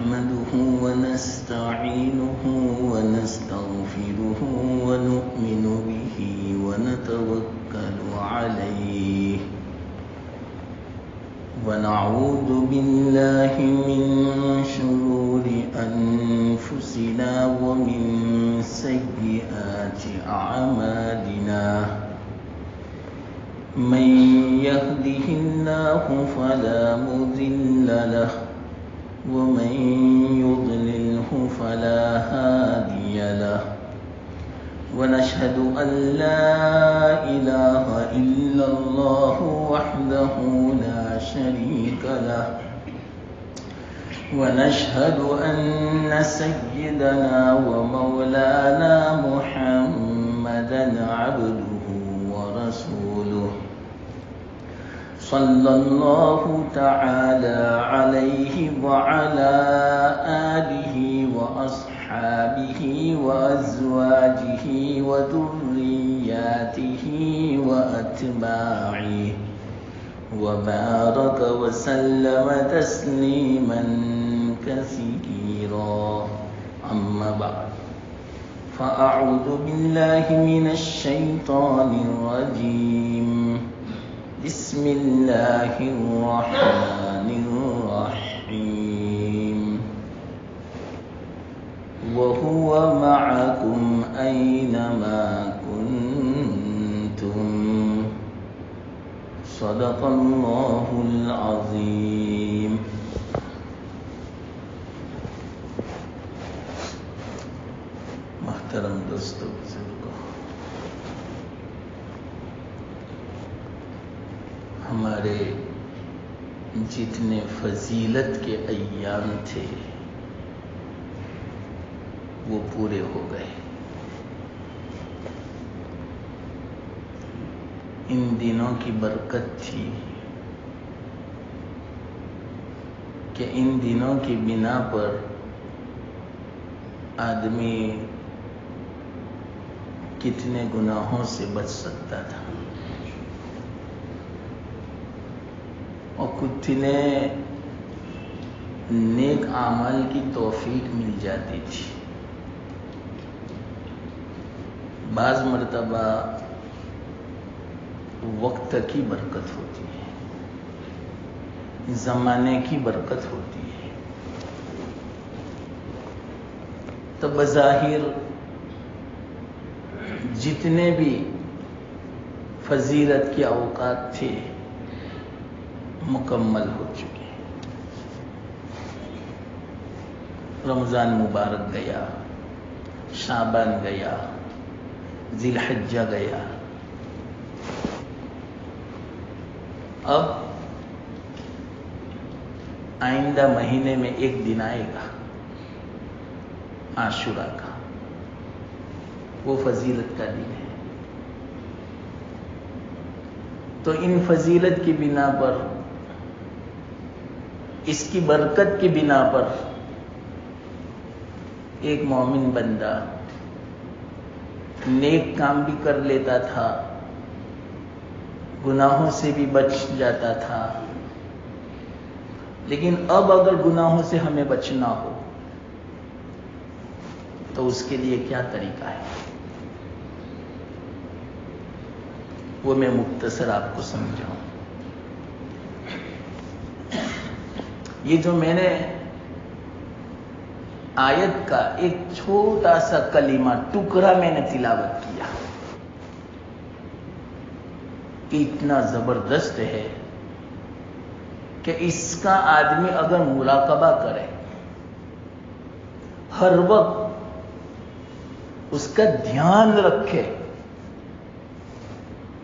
نحمده ونستعينه ونستغفره ونؤمن به ونتوكل عليه ونعوذ بالله من شرور أنفسنا ومن سيئات أعمالنا من يهده الله فلا مضل له ومن يضلله فلا هادي له ونشهد أن لا إله إلا الله وحده لا شريك له ونشهد أن سيدنا ومولانا محمدا عبده ورسوله صلى الله تعالى عليه وعلى آله وأصحابه وأزواجه وذرياته وأتباعه وبارك وسلم تسليما كثيرا أما بعد فأعوذ بالله من الشيطان الرجيم بسم الله الرحمن الرحيم وهو معكم أينما كنتم صدق الله العظيم. محترم دوستو بزرگوں، ہمارے جتنے فضیلت کے ایام تھے وہ پورے ہو گئے. ان دنوں کی برکت تھی کہ ان دنوں کی بنا پر آدمی کتنے گناہوں سے بچ سکتا تھا اور کتنے نیک اعمال کی توفیق مل جاتی تھی. بعض مرتبہ وقت کی برکت ہوتی ہے، زمانے کی برکت ہوتی ہے، تو بظاہر جتنے بھی فضیلت کے اوقات تھے مکمل ہو چکے. رمضان مبارک گیا، شعبان گیا، ذی الحجہ گیا. اب آئندہ مہینے میں ایک دن آئے گا عاشورہ کا، وہ فضیلت کا دن ہے. تو ان فضیلت کی بنا پر، اس کی برکت کی بنا پر ایک مومن بندہ نیک کام بھی کر لیتا تھا، گناہوں سے بھی بچ جاتا تھا. لیکن اب اگر گناہوں سے ہمیں بچنا ہو تو اس کے لیے کیا طریقہ ہے، وہ میں مختصر آپ کو سمجھاؤں. یہ جو میں نے آیت کا ایک چھوٹا سا کلمہ ٹکڑا میں نے تلاوت کیا، اتنا زبردست ہے کہ اس کا آدمی اگر مراقبہ کرے، ہر وقت اس کا دھیان رکھے،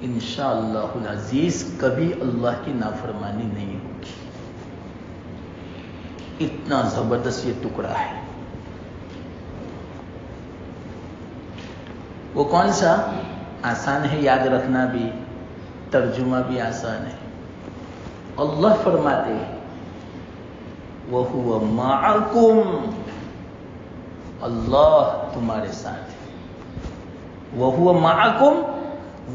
انشاءاللہ العزیز کبھی اللہ کی نافرمانی نہیں ہوگی. اتنا زبردست یہ ٹکڑا ہے. وہ کون سا؟ آسان ہے یاد رکھنا بھی، ترجمہ بھی آسان ہے. اللہ فرماتے ہیں وَهُوَ مَعَكُمْ، اللہ تمہارے ساتھ ہے. وَهُوَ مَعَكُمْ،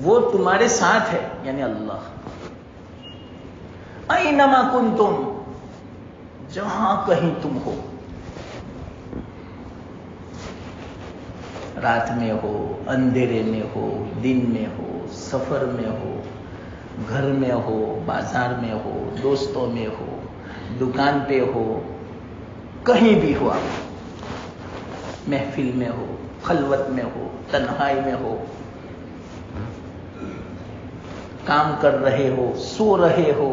وہ تمہارے ساتھ ہے، یعنی اللہ. اینما کنتم، جہاں کہیں تم ہو. رات میں ہو، اندھیرے میں ہو، دن میں ہو، سفر میں ہو، گھر میں ہو، بازار میں ہو، دوستوں میں ہو، دکان پہ ہو، کہیں بھی ہو، آپ محفل میں ہو، خلوت میں ہو، تنہائی میں ہو، کام کر رہے ہو، سو رہے ہو،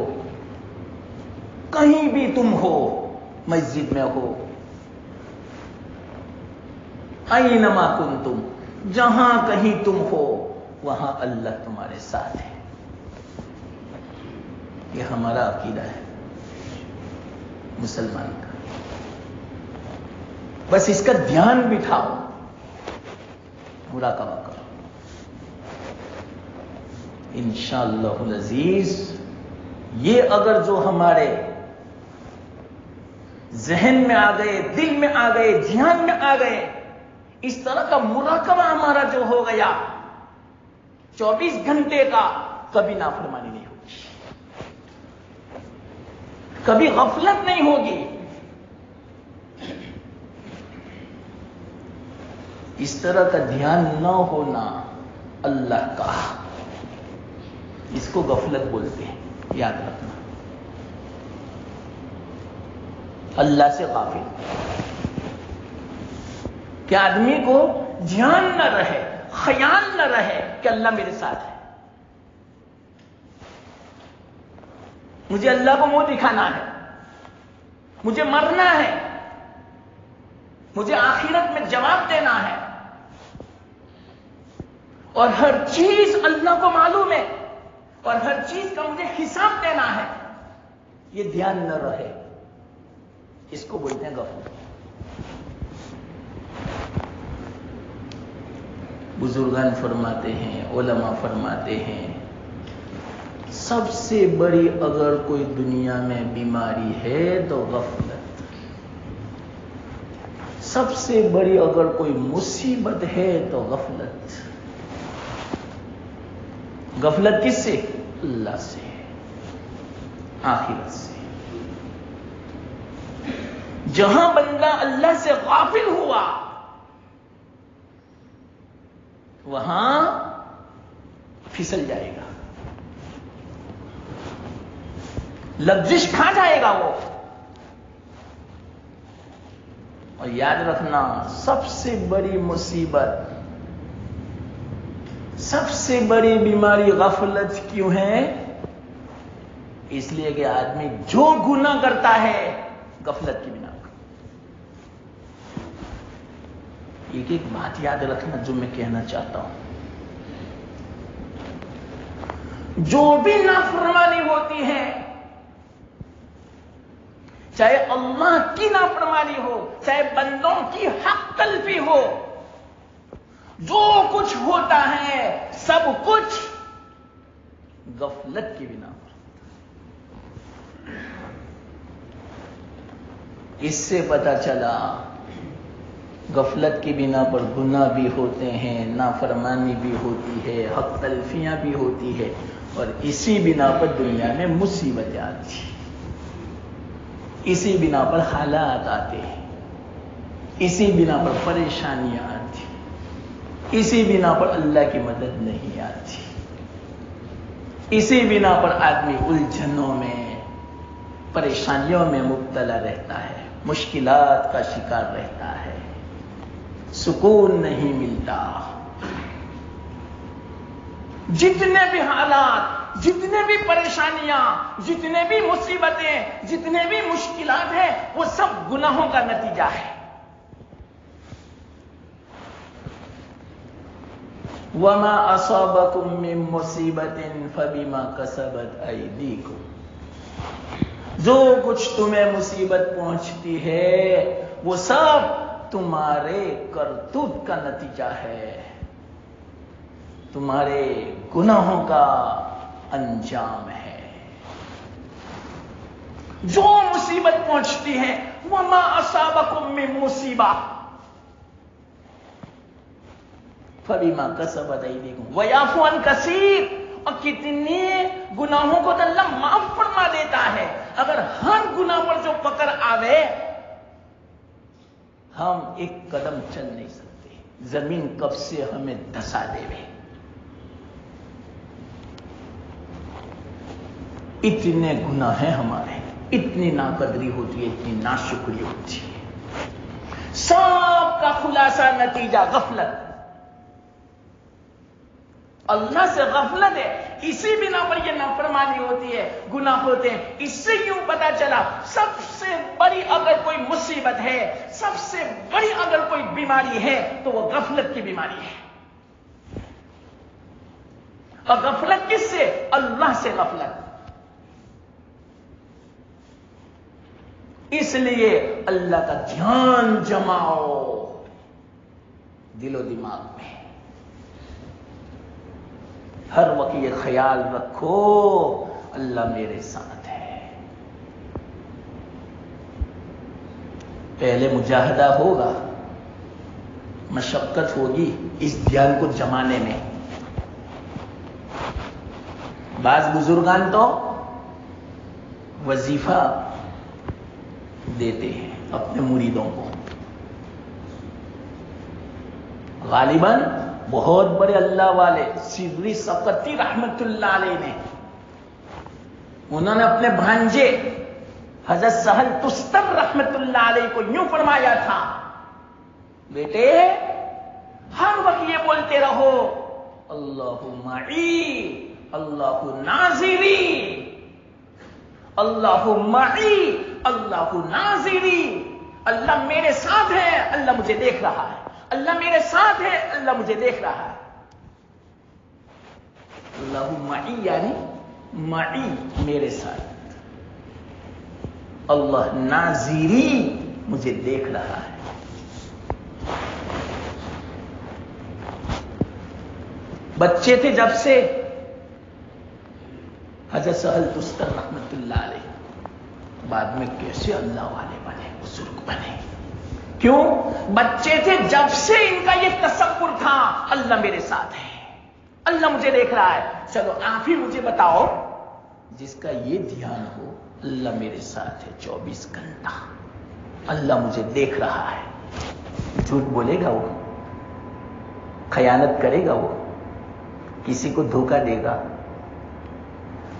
کہیں بھی تم ہو، مسجد میں ہو، اینما کنتم، جہاں کہیں تم ہو وہاں اللہ تمہارے ساتھ ہے۔ یہ ہمارا عقیدہ ہے مسلمان کا، بس اس کا دھیان بٹھاؤ، مراقبہ کرو، انشاءاللہ العزیز۔ یہ اگر جو ہمارے ذہن میں آ گئے، دل میں آ گئے، دھیان میں آ گئے، اس طرح کا مراقبہ ہمارا جو ہو گیا 24 گھنٹے کا، کبھی نافرمانی نہیں ہوگی، کبھی غفلت نہیں ہوگی۔ اس طرح کا دھیان نہ ہونا اللہ کا، اس کو غفلت بولتے ہیں، یاد رکھنا۔ اللہ سے غافل کہ آدمی کو دھیان نہ رہے، خیال نہ رہے کہ اللہ میرے ساتھ ہے، مجھے اللہ کو منہ دکھانا ہے، مجھے مرنا ہے، مجھے آخرت میں جواب دینا ہے، اور ہر چیز اللہ کو معلوم ہے، اور ہر چیز کا مجھے حساب دینا ہے، یہ دھیان نہ رہے، اس کو بولتے ہیں غفلت۔ بزرگان فرماتے ہیں، علماء فرماتے ہیں، سب سے بڑی اگر کوئی دنیا میں بیماری ہے تو غفلت، سب سے بڑی اگر کوئی مصیبت ہے تو غفلت۔ غفلت کس سے؟ اللہ سے، آخرت سے۔ جہاں بندہ اللہ سے غافل ہوا وہاں پھسل جائے گا، لغزش کھا جائے گا وہ۔ اور یاد رکھنا، سب سے بڑی مصیبت، سب سے بڑی بیماری غفلت کیوں ہے؟ اس لیے کہ آدمی جو گناہ کرتا ہے غفلت کی بنا پر۔ ایک بات یاد رکھنا جو میں کہنا چاہتا ہوں، جو بھی نافرمانی ہوتی ہے، چاہے اللہ کی نافرمانی ہو، چاہے بندوں کی حق تلفی ہو، جو کچھ ہوتا ہے سب کچھ غفلت کی بنا پر۔ اس سے پتہ چلا غفلت کی بنا پر گناہ بھی ہوتے ہیں، نافرمانی بھی ہوتی ہے، حق تلفیاں بھی ہوتی ہے، اور اسی بنا پر دنیا میں مصیبتیں آتی ہیں، اسی بنا پر حالات آتے ہیں، اسی بنا پر پریشانیاں آتی ہیں، اسی بنا پر اللہ کی مدد نہیں آتی، اسی بنا پر آدمی الجھنوں میں، پریشانیوں میں مبتلا رہتا ہے، مشکلات کا شکار رہتا ہے، سکون نہیں ملتا۔ جتنے بھی حالات، جتنے بھی پریشانیاں، جتنے بھی مصیبتیں، جتنے بھی مشکلات ہیں، وہ سب گناہوں کا نتیجہ ہے۔ وَمَا أَصَابَكُم مِّن مُّصِيبَةٍ فَبِمَا كَسَبَتْ أَيْدِيكُمْ، جو کچھ تمہیں مصیبت پہنچتی ہے وہ سب تمہارے کرتوت کا نتیجہ ہے، تمہارے گناہوں کا انجام ہے۔ جو مصیبت پہنچتی ہے، وَمَا أَصَابَكُم مِّن مُّصِيبَةٍ فَبِمَا كَسَبَتْ أَيْدِيكُمْ وَيَعْفُو عَن كَثِيرٍ، اور کتنے گناہوں کو تو اللہ معاف فرما دیتا ہے۔ اگر ہر گناہ پر جو پکڑ آوے، ہم ایک قدم چل نہیں سکتے۔ زمین کب سے ہمیں دھسا دے وے. اتنے گناہ ہیں ہمارے، اتنی ناقدری ہوتی ہے، اتنی ناشکری ہوتی ہے. سب کا خلاصہ نتیجہ غفلت. اللہ سے غفلت ہے، اسی بنا پر یہ نافرمانی ہوتی ہے، گناہ ہوتے ہیں. اس سے یوں پتا چلا سب سے بڑی اگر کوئی مصیبت ہے، سب سے بڑی اگر کوئی بیماری ہے تو وہ غفلت کی بیماری ہے. اور غفلت کس سے؟ اللہ سے غفلت. اس لیے اللہ کا دھیان جماؤ دل و دماغ میں. ہر وقت یہ خیال رکھو اللہ میرے ساتھ ہے. پہلے مجاہدہ ہوگا، مشقت ہوگی اس دھیان کو جمانے میں. بعض بزرگان تو وظیفہ دیتے ہیں اپنے مریدوں کو. غالباً بہت بڑے اللہ والے سیدری سقطی رحمت اللہ علیہ نے، انہوں نے اپنے بھانجے حضرت سہل تستر رحمت اللہ علیہ کو یوں فرمایا تھا، بیٹے ہر وقت یہ بولتے رہو اللہ معی اللہ ناظری، اللہ معی اللہ ناظری. اللہ میرے ساتھ ہے، اللہ مجھے دیکھ رہا ہے. اللہ میرے ساتھ ہے، اللہ مجھے دیکھ رہا ہے. اللہ معی یعنی معی میرے ساتھ، اللہ ناظری مجھے دیکھ رہا ہے. بچے تھے جب سے حضرت سہل تستر رحمت اللہ علیہ، بعد میں کیسے اللہ والے بنے، بزرگ بنے. کیوں؟ بچے تھے جب سے ان کا یہ تصور تھا اللہ میرے ساتھ ہے، اللہ مجھے دیکھ رہا ہے. چلو آپ ہی مجھے بتاؤ جس کا یہ دھیان ہو اللہ میرے ساتھ ہے 24 گھنٹہ، اللہ مجھے دیکھ رہا ہے. جھوٹ بولے گا وہ، خیانت کرے گا وہ، کسی کو دھوکہ دے گا،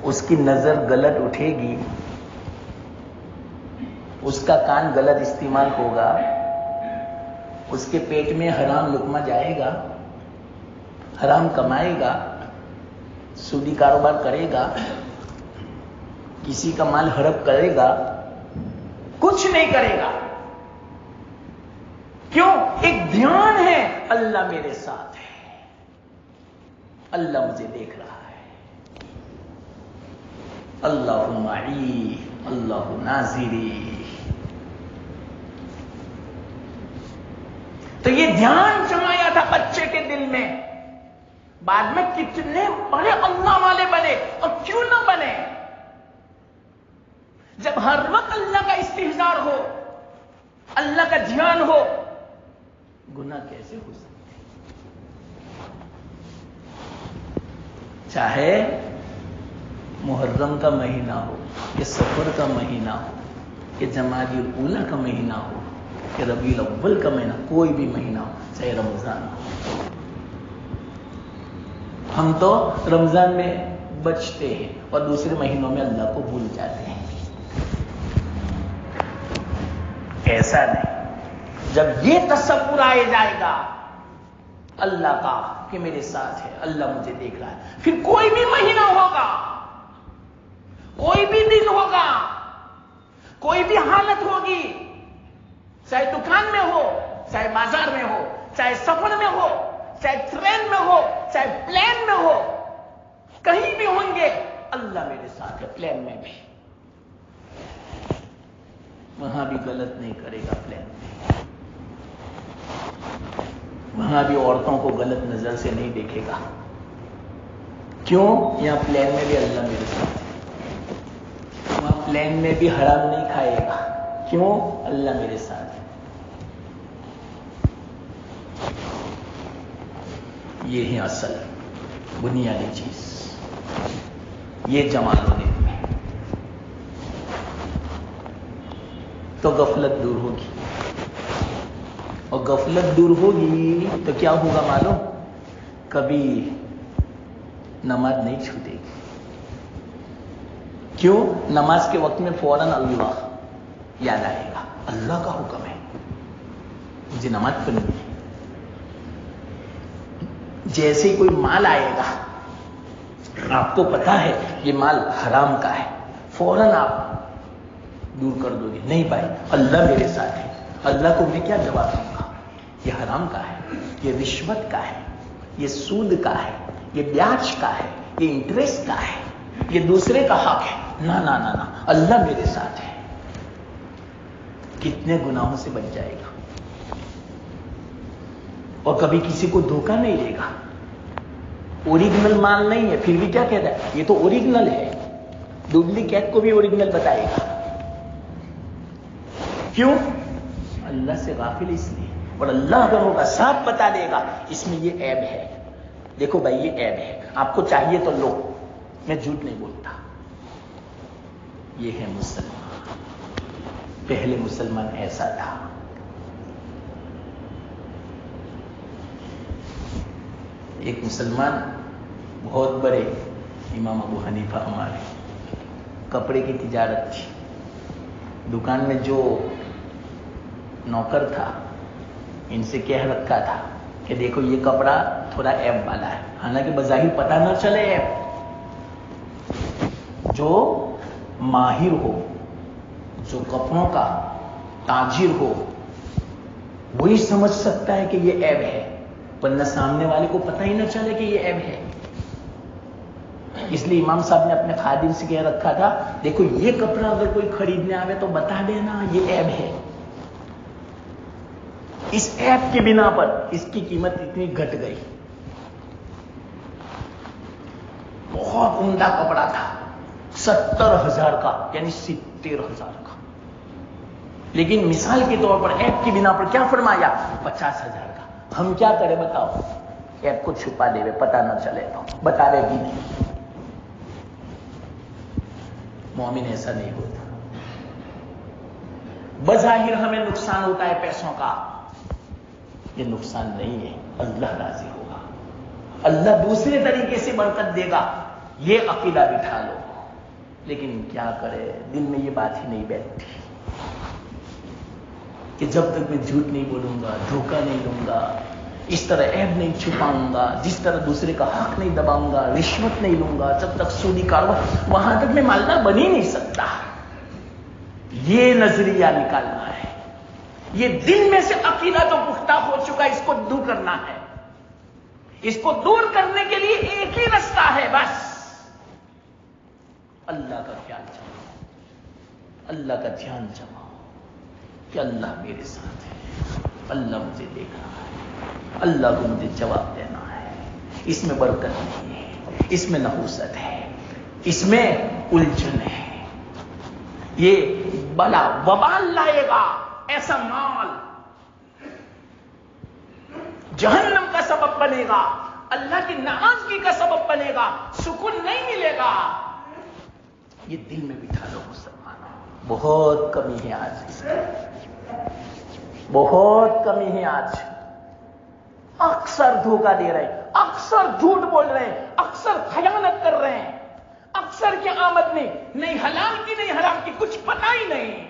اس کی نظر غلط اٹھے گی، اس کا کان غلط استعمال ہوگا، اس کے پیٹ میں حرام لقمہ جائے گا، حرام کمائے گا، سودی کاروبار کرے گا، کسی کا مال ہڑپ کرے گا، کچھ نہیں کرے گا. کیوں؟ ایک دھیان ہے اللہ میرے ساتھ ہے، اللہ مجھے دیکھ رہا ہے. اللہ معی اللہ ناظری. تو یہ دھیان جمایا تھا بچے کے دل میں. بعد میں کتنے بڑے اللہ والے بنے، اور کیوں نہ بنے جب ہر وقت اللہ کا استحضار ہو، اللہ کا دھیان ہو. گناہ کیسے ہو سکتے؟ چاہے محرم کا مہینہ ہو، کہ سفر کا مہینہ ہو، کہ جمادی الاولیٰ کا مہینہ ہو، کہ ربیع الاول کا مہینہ، کوئی بھی مہینہ ہو، چاہے رمضان ہو. ہم تو رمضان میں بچتے ہیں اور دوسرے مہینوں میں اللہ کو بھول جاتے ہیں. ایسا نہیں. جب یہ تصور آئے جائے گا اللہ کا کہ میرے ساتھ ہے، اللہ مجھے دیکھ رہا ہے، پھر کوئی بھی مہینہ ہوگا، کوئی بھی دن ہوگا، کوئی بھی حالت ہوگی، چاہے دکان میں ہو، چاہے بازار میں ہو، چاہے سفر میں ہو، چاہے ٹرین میں ہو، چاہے پلین میں ہو، کہیں بھی ہوں گے اللہ میرے ساتھ ہے. پلین میں بھی، وہاں بھی غلط نہیں کرے گا. پلین میں وہاں بھی عورتوں کو غلط نظر سے نہیں دیکھے گا. کیوں؟ یہاں پلین میں بھی اللہ میرے ساتھ ہے. وہاں پلین میں بھی حرام نہیں کھائے گا. کیوں؟ اللہ میرے ساتھ ہے. یہ ہے اصل بنیادی چیز. یہ جمع ہونے میں تو غفلت دور ہوگی. اور غفلت دور ہوگی تو کیا ہوگا معلوم؟ کبھی نماز نہیں چھوٹے گی. کیوں؟ نماز کے وقت میں فوراً اللہ یاد آئے گا. اللہ کا حکم ہے مجھے نماز پڑھنی ہے. جیسے ہی کوئی مال آئے گا, آپ کو پتا ہے یہ مال حرام کا ہے, فوراً آپ دور کر دو گے. نہیں بھائی, اللہ میرے ساتھ ہے, اللہ کو میں کیا جواب دوں گا؟ یہ حرام کا ہے, یہ رشوت کا ہے, یہ سود کا ہے, یہ بیاج کا ہے, یہ انٹرسٹ کا ہے, یہ دوسرے کا حق ہے. نہ نہ نہ نہ, اللہ میرے ساتھ ہے. کتنے گناہوں سے بچ جائے گا. اور کبھی کسی کو دھوکہ نہیں دے گا. اوریجنل مال نہیں ہے پھر بھی کیا کہتا ہے یہ تو اوریجنل ہے, ڈپلیکیٹ کو بھی اوریجنل بتائے گا. کیوں؟ اللہ سے غافل اس لیے. اور اللہ اگر ہوگا ساتھ بتا دے گا اس میں یہ عیب ہے, دیکھو بھائی یہ عیب ہے, آپ کو چاہیے تو لو, میں جھوٹ نہیں بولتا. یہ ہے مسلمان. پہلے مسلمان ایسا تھا. ایک مسلمان بہت بڑے امام ابو حنیفہ ہمارے, کپڑے کی تجارت تھی. دکان میں جو نوکر تھا ان سے کہہ رکھا تھا کہ دیکھو یہ کپڑا تھوڑا عیب والا ہے, حالانکہ بظاہر پتہ نہ چلے عیب. جو ماہر ہو, جو کپڑوں کا تاجر ہو, وہی سمجھ سکتا ہے کہ یہ عیب ہے, ورنہ سامنے والے کو پتہ ہی نہ چلے کہ یہ عیب ہے. اس لیے امام صاحب نے اپنے خادم سے کہہ رکھا تھا دیکھو یہ کپڑا اگر کوئی خریدنے آوے تو بتا دینا یہ عیب ہے. اس عیب کی بنا پر اس کی قیمت اتنی گھٹ گئی. بہت عمدہ کپڑا تھا, 70,000 کا, یعنی 70,000 کا. لیکن مثال کے طور پر عیب کی بنا پر کیا فرمایا؟ 50,000 کا. ہم کیا کریں بتاؤ؟ عیب کو چھپا دے وے, پتہ نہ چلے تو بتا دے بھی نہیں. مومن ایسا نہیں ہوتا. بظاہر ہمیں نقصان ہوتا ہے پیسوں کا, یہ نقصان نہیں ہے, اللہ راضی ہوگا, اللہ دوسرے طریقے سے برکت دے گا. یہ عقیدہ بٹھا لو. لیکن کیا کرے, دل میں یہ بات ہی نہیں بیٹھتی کہ جب تک میں جھوٹ نہیں بولوں گا, دھوکہ نہیں دوں گا, اس طرح عیب نہیں چھپاؤں گا, جس طرح دوسرے کا حق نہیں دباؤں گا, رشوت نہیں لوں گا, جب تک سودی کاروبار, وہاں تک میں مالدار بن ہی نہیں سکتا. یہ نظریہ نکالنا ہے. یہ دل میں سے عقیدہ جو پختہ ہو چکا ہے اس کو دور کرنا ہے. اس کو دور کرنے کے لیے ایک ہی رستہ ہے بس, اللہ کا خیال جماؤ, اللہ کا دھیان جماؤ کہ اللہ میرے ساتھ ہے, اللہ مجھے دیکھ رہا ہے, اللہ کو مجھے جواب دینا ہے. اس میں برکت نہیں ہے, اس میں نحوست ہے, اس میں الجھن ہے. یہ بلا وبال لائے گا, ایسا مال جہنم کا سبب بنے گا, اللہ کی ناراضگی کا سبب بنے گا, سکون نہیں ملے گا. یہ دل میں بٹھا لو مسلمانوں. بہت کمی ہے آج اس کی, بہت کمی ہے آج. اکثر دھوکہ دے رہے ہیں, اکثر جھوٹ بول رہے ہیں, اکثر خیانت کر رہے ہیں, اکثر کی آمد میں نہیں حلال کی نہیں حرام کی کچھ پتہ ہی نہیں.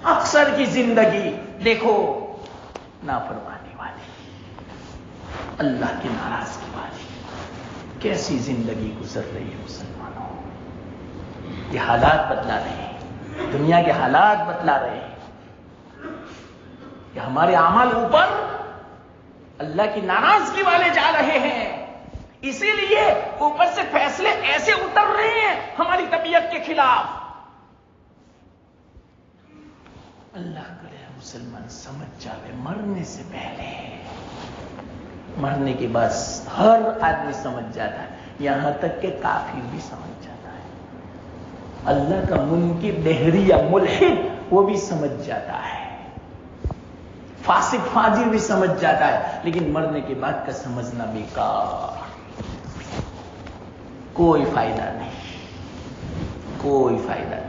اکثر کی زندگی دیکھو نافرمانی والی, اللہ کی ناراضگی والی. کیسی زندگی گزر رہی ہے مسلمانوں. یہ حالات بتلا رہے ہیں, دنیا کے حالات بتلا رہے ہیں کہ ہمارے اعمال اوپر اللہ کی ناراضگی والے جا رہے ہیں. اسی لیے اوپر سے فیصلے ایسے اتر رہے ہیں ہماری طبیعت کے خلاف. اللہ کرے مسلمان سمجھ جاوے مرنے سے پہلے. مرنے کے بعد ہر آدمی سمجھ جاتا ہے, یہاں تک کہ کافر بھی سمجھ جاتا ہے. اللہ کا منکر دہری یا ملحد وہ بھی سمجھ جاتا ہے, فاسق فاجر بھی سمجھ جاتا ہے. لیکن مرنے کے بعد کا سمجھنا بیکار, کوئی فائدہ نہیں, کوئی فائدہ نہیں.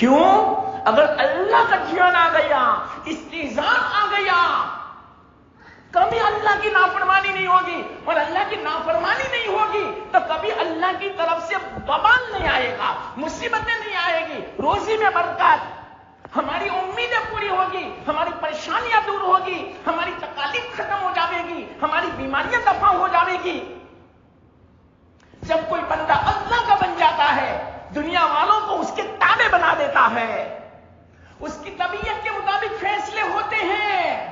کیوں؟ اگر اللہ کا دھیان آ گیا، استحزان آ گیا، کبھی اللہ کی نافرمانی نہیں ہوگی، اور اللہ کی نافرمانی نہیں ہوگی تو کبھی اللہ کی طرف سے وبال نہیں آئے گا، مصیبتیں نہیں آئے گی، روزی میں برکات، ہماری امیدیں پوری ہوگی، ہماری پریشانیاں دور ہوگی، ہماری تکالیف ختم ہو جاوے گی، ہماری بیماریاں دفع ہو جاوے گی۔ جب کوئی بندہ اللہ کا بن جاتا ہے، دنیا والوں کو اس کے تابع بنا دیتا ہے، اس کی طبیعت کے مطابق فیصلے ہوتے ہیں،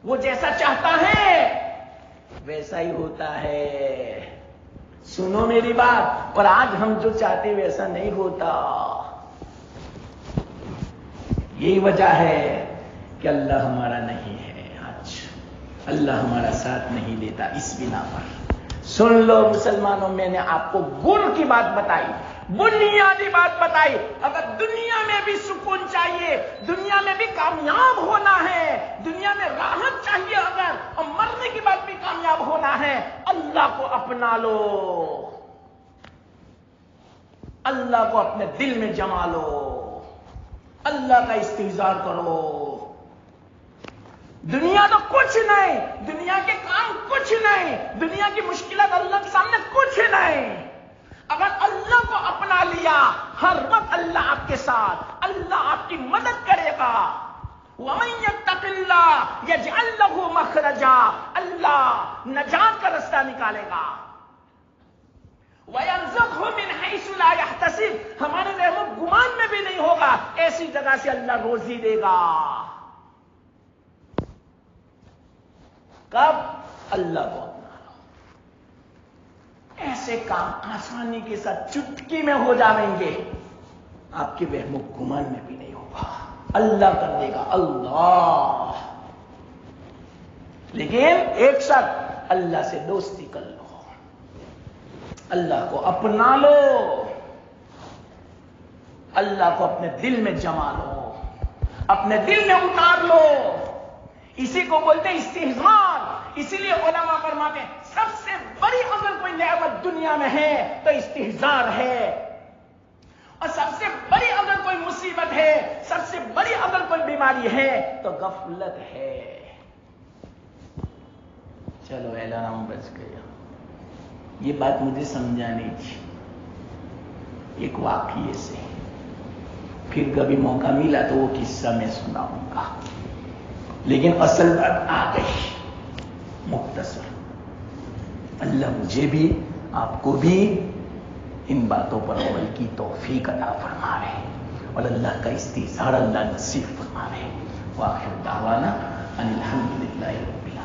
وہ جیسا چاہتا ہے ویسا ہی ہوتا ہے۔ سنو میری بات، اور آج ہم جو چاہتے ویسا نہیں ہوتا۔ یہی وجہ ہے کہ اللہ ہمارا نہیں ہے، آج اللہ ہمارا ساتھ نہیں لیتا۔ اس بنا پر سن لو مسلمانوں، میں نے آپ کو گر کی بات بتائی، بنیادی بات بتائی۔ اگر دنیا میں بھی سکون چاہیے، دنیا میں بھی کامیاب ہونا ہے، دنیا میں راحت چاہیے اگر، اور مرنے کے بعد بھی کامیاب ہونا ہے، اللہ کو اپنا لو، اللہ کو اپنے دل میں جما لو، اللہ کا استحضار کرو۔ دنیا تو کچھ نہیں، دنیا کے کام کچھ نہیں، دنیا کی مشکلات اللہ کے سامنے کچھ نہیں۔ اگر اللہ کو اپنا لیا، ہر وقت اللہ آپ کے ساتھ، اللہ آپ کی مدد کرے گا۔ وَمَن يَتَّقِ اللَّهَ يَجْعَل لَّهُ مَخْرَجًا، اللہ نجات کا راستہ نکالے گا۔ وَيَرْزُقْهُ مِنْ حَيْثُ لَا يَحْتَسِبُ، ہمارے وہم و گمان میں بھی نہیں ہوگا، ایسی جگہ سے اللہ روزی دے گا۔ کب؟ اللہ کو اپنا لو، ایسے کام آسانی کے ساتھ چٹکی میں ہو جائیں گے، آپ کے وہم و گمان میں بھی نہیں ہوگا، اللہ کر دے گا، اللہ۔ لیکن ایک شرط، اللہ سے دوستی کر لو، اللہ کو اپنا لو، اللہ کو اپنے دل میں جما لو، اپنے دل میں اتار لو۔ اسی کو بولتے ہیں استحضار۔ اسی لیے علماء فرماتے ہیں سب سے بڑی اگر کوئی نعمت دنیا میں ہے تو استحضار ہے، اور سب سے بڑی اگر کوئی مصیبت ہے، سب سے بڑی اگر کوئی بیماری ہے تو غفلت ہے۔ چلو الارم بج گیا، یہ بات مجھے سمجھانی تھی ایک واقعے سے، پھر کبھی موقع ملا تو وہ قصہ میں سناؤں گا، لیکن اصل بات آ گئی مختصر۔ اللہ مجھے بھی آپ کو بھی ان باتوں پر عمل کی توفیق عطا فرمائے، اور اللہ کا استحضار اللہ نصیب فرمائے۔ وآخر دعوانا ان الحمدللہ رب العالمین۔